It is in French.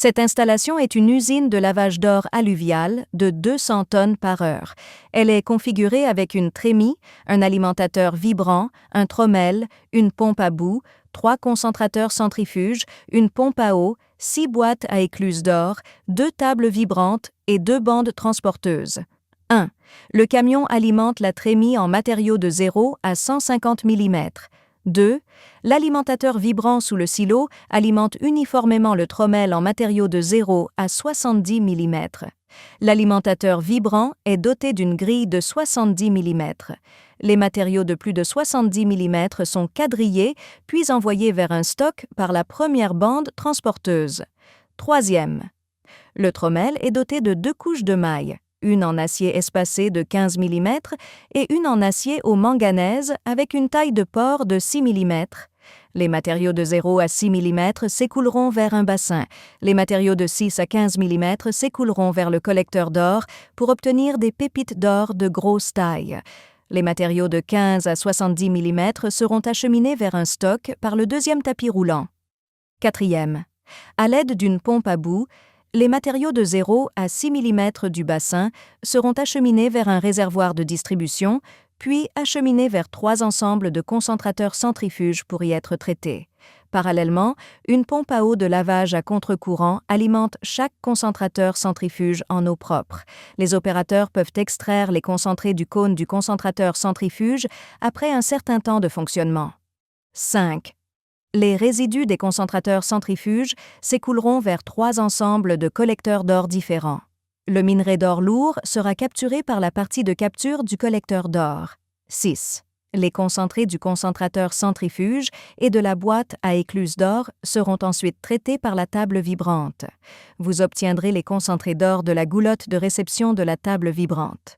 Cette installation est une usine de lavage d'or alluvial de 200 tonnes par heure. Elle est configurée avec une trémie, un alimentateur vibrant, un trommel, une pompe à bout, 3 concentrateurs centrifuges, une pompe à eau, 6 boîtes à écluses d'or, 2 tables vibrantes et 2 bandes transporteuses. 1. Le camion alimente la trémie en matériaux de 0 à 150 mm. 2. L'alimentateur vibrant sous le silo alimente uniformément le trommel en matériaux de 0 à 70 mm. L'alimentateur vibrant est doté d'une grille de 70 mm. Les matériaux de plus de 70 mm sont quadrillés puis envoyés vers un stock par la première bande transporteuse. 3e. Le trommel est doté de 2 couches de mailles, une en acier espacé de 15 mm et une en acier au manganèse avec une taille de port de 6 mm. Les matériaux de 0 à 6 mm s'écouleront vers un bassin. Les matériaux de 6 à 15 mm s'écouleront vers le collecteur d'or pour obtenir des pépites d'or de grosse taille. Les matériaux de 15 à 70 mm seront acheminés vers un stock par le deuxième tapis roulant. 4e. À l'aide d'une pompe à bout, les matériaux de 0 à 6 mm du bassin seront acheminés vers un réservoir de distribution, puis acheminés vers 3 ensembles de concentrateurs centrifuges pour y être traités. Parallèlement, une pompe à eau de lavage à contre-courant alimente chaque concentrateur centrifuge en eau propre. Les opérateurs peuvent extraire les concentrés du cône du concentrateur centrifuge après un certain temps de fonctionnement. 5. Les résidus des concentrateurs centrifuges s'écouleront vers 3 ensembles de collecteurs d'or différents. Le minerai d'or lourd sera capturé par la partie de capture du collecteur d'or. 6. Les concentrés du concentrateur centrifuge et de la boîte à écluses d'or seront ensuite traités par la table vibrante. Vous obtiendrez les concentrés d'or de la goulotte de réception de la table vibrante.